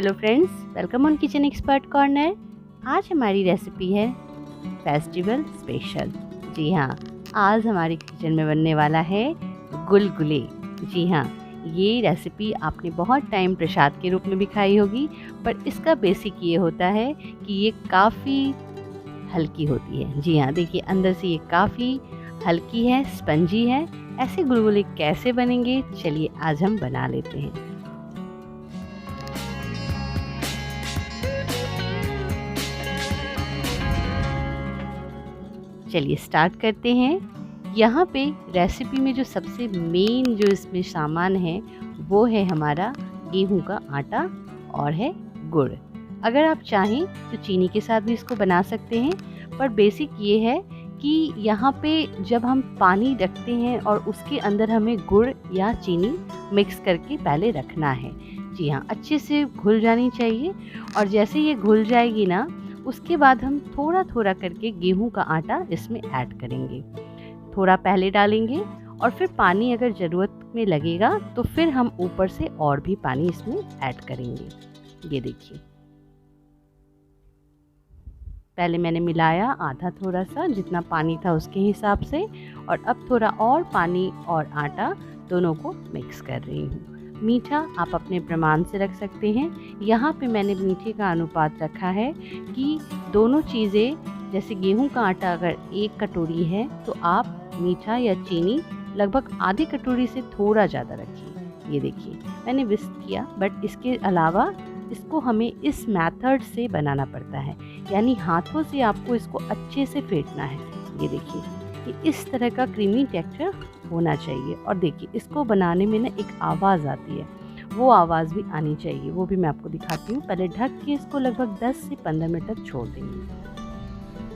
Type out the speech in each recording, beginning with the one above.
Hello friends, welcome on kitchen expert corner. आज हमारी recipe है फेस्टिवल स्पेशल। जी हाँ, आज हमारी किचन में बनने वाला है गुलगुले। जी हाँ, ये रेसिपी आपने बहुत टाइम प्रसाद के रूप में भी खाई होगी, पर इसका बेसिक ये होता है कि ये काफ़ी हल्की होती है। जी हाँ, देखिए अंदर से ये काफ़ी हल्की है, स्पंजी है। ऐसे गुलगुले कैसे बनेंगे, चलिए आज हम बना लेते हैं। चलिए स्टार्ट करते हैं। यहाँ पे रेसिपी में जो सबसे मेन जो इसमें सामान है वो है हमारा गेहूं का आटा और है गुड़। अगर आप चाहें तो चीनी के साथ भी इसको बना सकते हैं, पर बेसिक ये है कि यहाँ पे जब हम पानी रखते हैं और उसके अंदर हमें गुड़ या चीनी मिक्स करके पहले रखना है। जी हाँ, अच्छे से घुल जानी चाहिए और जैसे ये घुल जाएगी ना, उसके बाद हम थोड़ा थोड़ा करके गेहूं का आटा इसमें ऐड करेंगे। थोड़ा पहले डालेंगे और फिर पानी अगर ज़रूरत में लगेगा तो फिर हम ऊपर से और भी पानी इसमें ऐड करेंगे। ये देखिए, पहले मैंने मिलाया आधा थोड़ा सा, जितना पानी था उसके हिसाब से, और अब थोड़ा और पानी और आटा दोनों को मिक्स कर रही हूँ। मीठा आप अपने प्रमाण से रख सकते हैं। यहाँ पे मैंने मीठे का अनुपात रखा है कि दोनों चीज़ें, जैसे गेहूं का आटा अगर 1 कटोरी है तो आप मीठा या चीनी लगभग आधी कटोरी से थोड़ा ज़्यादा रखिए। ये देखिए, मैंने विस्क किया, बट इसके अलावा इसको हमें इस मेथड से बनाना पड़ता है, यानी हाथों से आपको इसको अच्छे से फेंटना है। ये देखिए, ये इस तरह का क्रीमी टेक्सचर होना चाहिए। और देखिए, इसको बनाने में ना एक आवाज़ आती है, वो आवाज़ भी आनी चाहिए, वो भी मैं आपको दिखाती हूँ। पहले ढक के इसको लगभग 10 से 15 मिनट तक छोड़ देंगे।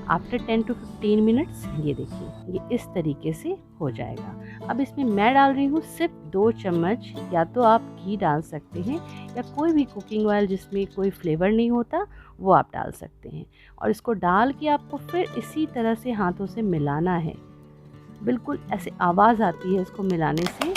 आफ्टर 10 to 15 मिनट्स ये देखिए, ये इस तरीके से हो जाएगा। अब इसमें मैं डाल रही हूँ सिर्फ 2 चम्मच, या तो आप घी डाल सकते हैं या कोई भी कुकिंग ऑयल जिसमें कोई फ्लेवर नहीं होता वो आप डाल सकते हैं। और इसको डाल के आपको फिर इसी तरह से हाथों से मिलाना है। बिल्कुल ऐसे आवाज़ आती है इसको मिलाने से।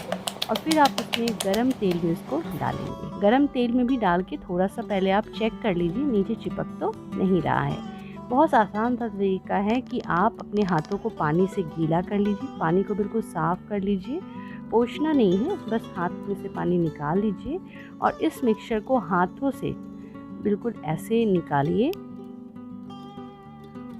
और फिर आप इसमें गरम तेल में इसको डालेंगे। गरम तेल में भी डाल के थोड़ा सा पहले आप चेक कर लीजिए नीचे चिपक तो नहीं रहा है। बहुत आसान तरीका है कि आप अपने हाथों को पानी से गीला कर लीजिए, पानी को बिल्कुल साफ़ कर लीजिए। पोंछना नहीं है, बस हाथ में से पानी निकाल लीजिए और इस मिक्सचर को हाथों से बिल्कुल ऐसे निकालिए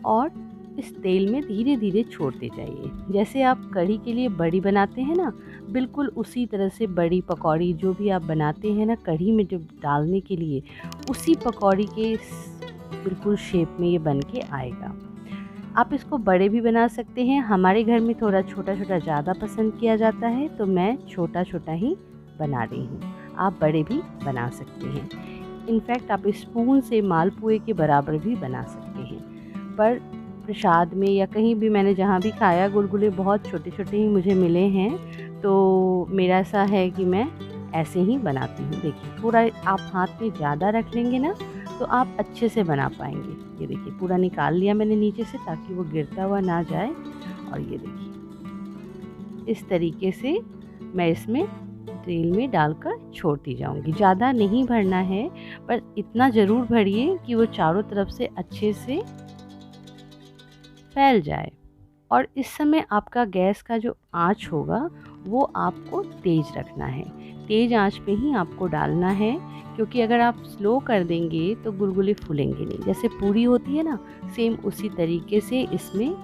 और इस तेल में धीरे धीरे छोड़ते जाइए। जैसे आप कढ़ी के लिए बड़ी बनाते हैं ना, बिल्कुल उसी तरह से बड़ी पकौड़ी जो भी आप बनाते हैं ना कढ़ी में जब डालने के लिए, उसी पकौड़ी के बिल्कुल शेप में ये बन के आएगा। आप इसको बड़े भी बना सकते हैं। हमारे घर में थोड़ा छोटा छोटा ज़्यादा पसंद किया जाता है, तो मैं छोटा छोटा ही बना रही हूँ। आप बड़े भी बना सकते हैं। इनफैक्ट आप स्पून से मालपुए के बराबर भी बना सकते हैं। पर प्रसाद में या कहीं भी मैंने जहाँ भी खाया, गुलगुले बहुत छोटे छोटे ही मुझे मिले हैं, तो मेरा ऐसा है कि मैं ऐसे ही बनाती हूँ। देखिए, थोड़ा आप हाथ में ज़्यादा रख लेंगे ना तो आप अच्छे से बना पाएंगे। ये देखिए, पूरा निकाल लिया मैंने नीचे से ताकि वो गिरता हुआ ना जाए। और ये देखिए, इस तरीके से मैं इसमें तेल में डालकर छोड़ती जाऊंगी। ज़्यादा नहीं भरना है, पर इतना ज़रूर भरिए कि वो चारों तरफ से अच्छे से फैल जाए। और इस समय आपका गैस का जो आँच होगा वो आपको तेज़ रखना है। तेज़ आंच पे ही आपको डालना है, क्योंकि अगर आप स्लो कर देंगे तो गुलगुले फूलेंगे नहीं। जैसे पूरी होती है ना, सेम उसी तरीके से इसमें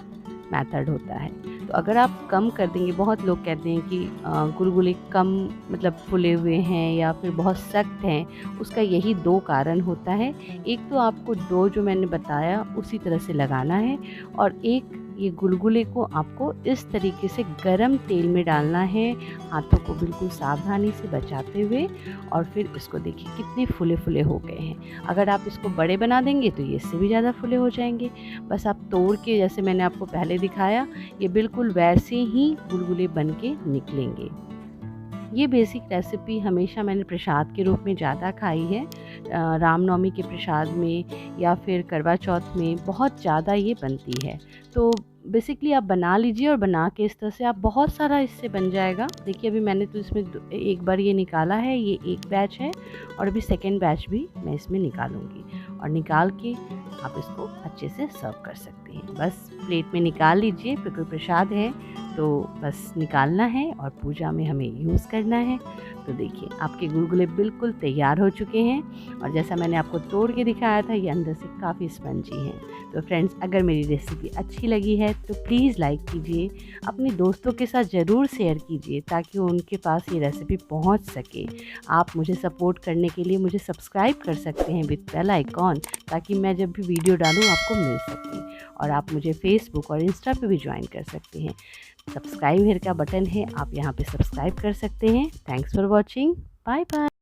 मेथड होता है। तो अगर आप कम कर देंगे, बहुत लोग कहते हैं कि गुलगुले कम मतलब फूले हुए हैं या फिर बहुत सख्त हैं, उसका यही 2 कारण होता है। एक तो आपको डो जो मैंने बताया उसी तरह से लगाना है, और एक ये गुलगुले को आपको इस तरीके से गरम तेल में डालना है, हाथों को बिल्कुल सावधानी से बचाते हुए। और फिर इसको देखिए कितने फूले फूले हो गए हैं। अगर आप इसको बड़े बना देंगे तो ये इससे भी ज़्यादा फूले हो जाएंगे। बस आप तोड़ के, जैसे मैंने आपको पहले दिखाया, ये बिल्कुल वैसे ही गुलगुले बन के निकलेंगे। ये बेसिक रेसिपी हमेशा मैंने प्रसाद के रूप में ज़्यादा खाई है। रामनवमी के प्रसाद में या फिर करवा चौथ में बहुत ज़्यादा ये बनती है। तो बेसिकली आप बना लीजिए और बना के इस तरह से आप बहुत सारा इससे बन जाएगा। देखिए अभी मैंने तो इसमें एक बार ये निकाला है, ये एक बैच है और अभी सेकेंड बैच भी मैं इसमें निकालूंगी और निकाल के आप इसको अच्छे से सर्व कर सकते हैं। बस प्लेट में निकाल लीजिए, फिर कोई प्रसाद है तो बस निकालना है और पूजा में हमें यूज़ करना है। तो देखिए आपके गुलगुले बिल्कुल तैयार हो चुके हैं और जैसा मैंने आपको तोड़ के दिखाया था ये अंदर से काफ़ी स्पंजी हैं। तो फ्रेंड्स अगर मेरी रेसिपी अच्छी लगी है तो प्लीज़ लाइक कीजिए, अपने दोस्तों के साथ ज़रूर शेयर कीजिए ताकि उनके पास ये रेसिपी पहुंच सके। आप मुझे सपोर्ट करने के लिए मुझे सब्सक्राइब कर सकते हैं विद बेल आइकॉन, ताकि मैं जब भी वीडियो डालूँ आपको मिल सके। और आप मुझे फेसबुक और इंस्टा पे भी ज्वाइन कर सकते हैं। सब्सक्राइब हियर का बटन है, आप यहाँ पे सब्सक्राइब कर सकते हैं। Thanks for watching, bye bye.